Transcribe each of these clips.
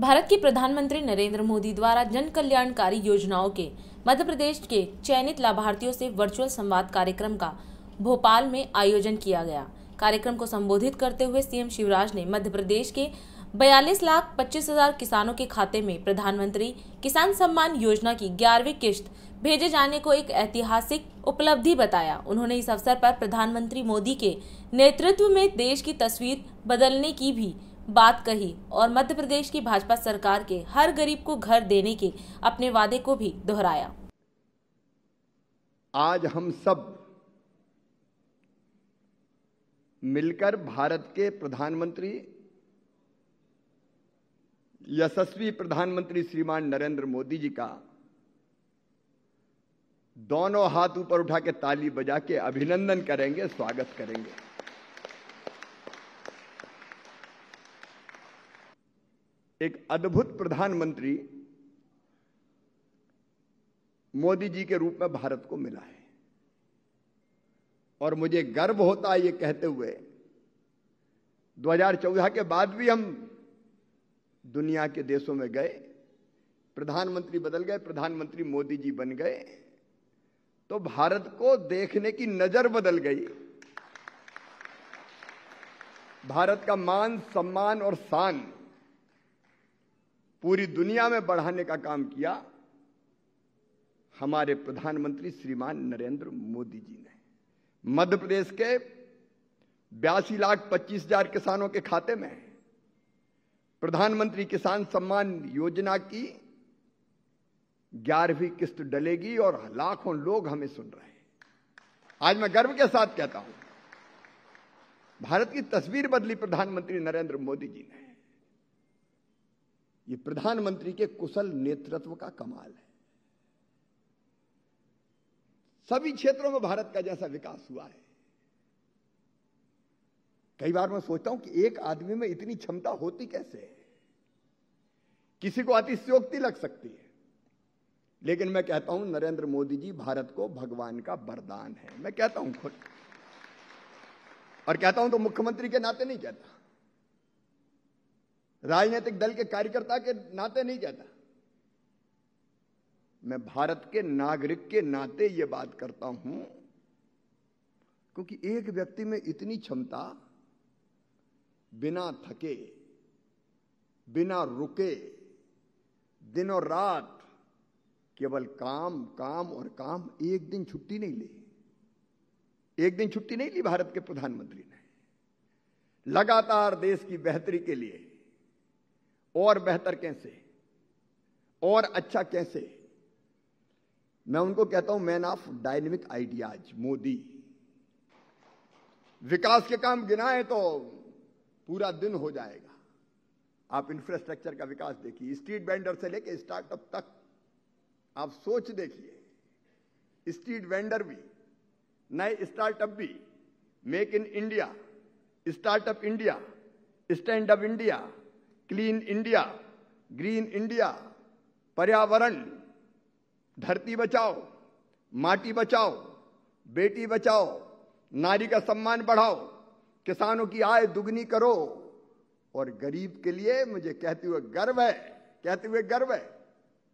भारत के प्रधानमंत्री नरेंद्र मोदी द्वारा जन कल्याणकारी योजनाओं के मध्य प्रदेश के चयनित लाभार्थियों से वर्चुअल संवाद कार्यक्रम का भोपाल में आयोजन किया गया। कार्यक्रम को संबोधित करते हुए सीएम शिवराज ने मध्य प्रदेश के 42,25,000 किसानों के खाते में प्रधानमंत्री किसान सम्मान योजना की 11वीं किश्त भेजे जाने को एक ऐतिहासिक उपलब्धि बताया। उन्होंने इस अवसर पर प्रधानमंत्री मोदी के नेतृत्व में देश की तस्वीर बदलने की भी बात कही और मध्य प्रदेश की भाजपा सरकार के हर गरीब को घर देने के अपने वादे को भी दोहराया। आज हम सब मिलकर भारत के प्रधानमंत्री, यशस्वी प्रधानमंत्री श्रीमान नरेंद्र मोदी जी का दोनों हाथ ऊपर उठा के ताली बजा के अभिनंदन करेंगे, स्वागत करेंगे। एक अद्भुत प्रधानमंत्री मोदी जी के रूप में भारत को मिला है और मुझे गर्व होता है ये कहते हुए 2014 के बाद भी हम दुनिया के देशों में गए, प्रधानमंत्री बदल गए, प्रधानमंत्री मोदी जी बन गए तो भारत को देखने की नजर बदल गई। भारत का मान, सम्मान और शान पूरी दुनिया में बढ़ाने का काम किया हमारे प्रधानमंत्री श्रीमान नरेंद्र मोदी जी ने। मध्य प्रदेश के 82,25,000 किसानों के खाते में प्रधानमंत्री किसान सम्मान योजना की 11वीं किस्त डलेगी और लाखों लोग हमें सुन रहे हैं। आज मैं गर्व के साथ कहता हूं, भारत की तस्वीर बदली प्रधानमंत्री नरेंद्र मोदी जी ने। ये प्रधानमंत्री के कुशल नेतृत्व का कमाल है। सभी क्षेत्रों में भारत का जैसा विकास हुआ है, कई बार मैं सोचता हूं कि एक आदमी में इतनी क्षमता होती कैसे है। किसी को अतिशयोक्ति लग सकती है, लेकिन मैं कहता हूं नरेंद्र मोदी जी भारत को भगवान का वरदान है। मैं कहता हूं खुद, और कहता हूं तो मुख्यमंत्री के नाते नहीं कहता, राजनीतिक दल के कार्यकर्ता के नाते नहीं कहता, मैं भारत के नागरिक के नाते यह बात करता हूं, क्योंकि एक व्यक्ति में इतनी क्षमता, बिना थके, बिना रुके, दिनों रात केवल काम काम और काम, एक दिन छुट्टी नहीं ली, एक दिन छुट्टी नहीं ली भारत के प्रधानमंत्री ने। लगातार देश की बेहतरी के लिए और बेहतर कैसे और अच्छा कैसे, मैं उनको कहता हूं man of dynamic ideas Modi. विकास के काम गिनाए तो पूरा दिन हो जाएगा। आप इंफ्रास्ट्रक्चर का विकास देखिए, स्ट्रीट वेंडर से लेकर स्टार्टअप तक आप सोच देखिए। स्ट्रीट वेंडर भी, नए स्टार्टअप भी, make in India, startup India, stand up India, clean India, green India, पर्यावरण, धरती बचाओ, माटी बचाओ, बेटी बचाओ, नारी का सम्मान बढ़ाओ, किसानों की आय दुगनी करो, और गरीब के लिए मुझे कहते हुए गर्व है,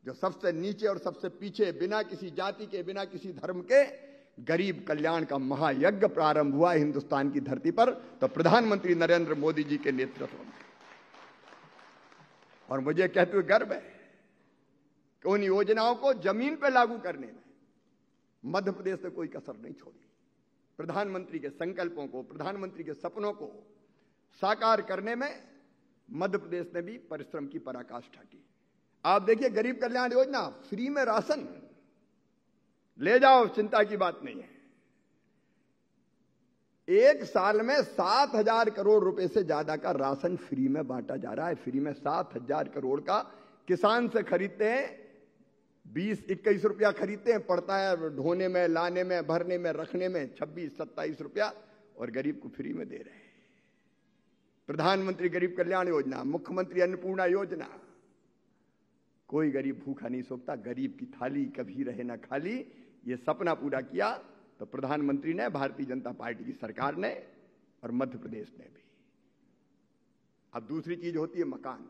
जो सबसे नीचे और सबसे पीछे, बिना किसी जाति के, बिना किसी धर्म के, गरीब कल्याण का महायज्ञ प्रारंभ हुआ हिंदुस्तान की धरती पर, तो प्रधानमंत्री नरेंद्र मोदी जी के नेतृत्व में। और मुझे कहते हुए गर्व है कि उन योजनाओं को जमीन पर लागू करने में मध्य प्रदेश ने कोई कसर नहीं छोड़ी। प्रधानमंत्री के संकल्पों को, प्रधानमंत्री के सपनों को साकार करने में मध्य प्रदेश ने भी परिश्रम की पराकाष्ठा की। आप देखिए, गरीब कल्याण योजना, फ्री में राशन ले जाओ, चिंता की बात नहीं है। एक साल में 7,000 करोड़ रुपए से ज्यादा का राशन फ्री में बांटा जा रहा है। फ्री में 7,000 करोड़ का किसान से खरीदते हैं, 20-21 रुपया खरीदते हैं, पड़ता है ढोने में, लाने में, भरने में, रखने में 26-27 रुपया, और गरीब को फ्री में दे रहे हैं। प्रधानमंत्री गरीब कल्याण योजना, मुख्यमंत्री अन्नपूर्णा योजना, कोई गरीब भूखा नहीं सोता, गरीब की थाली कभी रहे ना खाली, ये सपना पूरा किया तो प्रधानमंत्री ने, भारतीय जनता पार्टी की सरकार ने और मध्य प्रदेश ने भी। अब दूसरी चीज होती है मकान।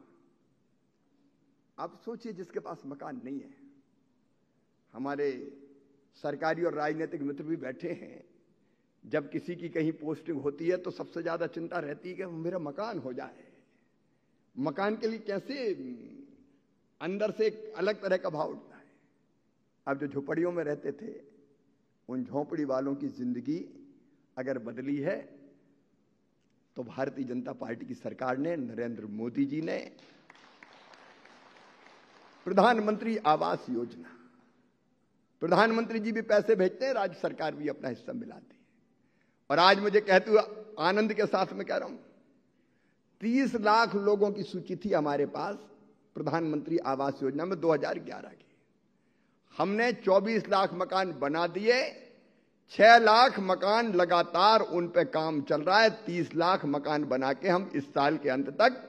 आप सोचिए जिसके पास मकान नहीं है, हमारे सरकारी और राजनीतिक मित्र भी बैठे हैं, जब किसी की कहीं पोस्टिंग होती है तो सबसे ज्यादा चिंता रहती है कि मेरा मकान हो जाए। मकान के लिए कैसे अंदर से एक अलग तरह का भाव उठता है। अब जो झोपड़ियों में रहते थे, उन झोपड़ी वालों की जिंदगी अगर बदली है तो भारतीय जनता पार्टी की सरकार ने, नरेंद्र मोदी जी ने प्रधानमंत्री आवास योजना, प्रधानमंत्री जी भी पैसे भेजते हैं, राज्य सरकार भी अपना हिस्सा मिलाती है। और आज मुझे कहते हुए आनंद के साथ में कह रहा हूं, 30 लाख लोगों की सूची थी हमारे पास प्रधानमंत्री आवास योजना में 2011 की। हमने 24 लाख मकान बना दिए, 6 लाख मकान लगातार उन पे काम चल रहा है। 30 लाख मकान बना के हम इस साल के अंत तक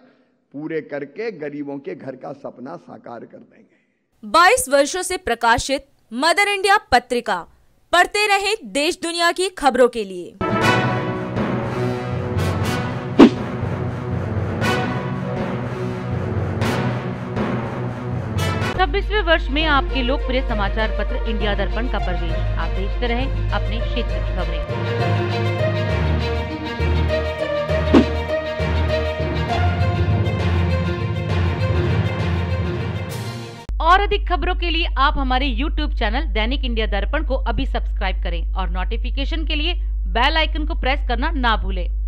पूरे करके गरीबों के घर का सपना साकार कर देंगे। 22 वर्षों से प्रकाशित मदर इंडिया पत्रिका, पढ़ते रहें देश दुनिया की खबरों के लिए। 26वें वर्ष में आपके लोकप्रिय समाचार पत्र इंडिया दर्पण का प्रवेश। आप देखते रहें अपने क्षेत्र की खबरें। और अधिक खबरों के लिए आप हमारे YouTube चैनल दैनिक इंडिया दर्पण को अभी सब्सक्राइब करें और नोटिफिकेशन के लिए बेल आइकन को प्रेस करना ना भूलें।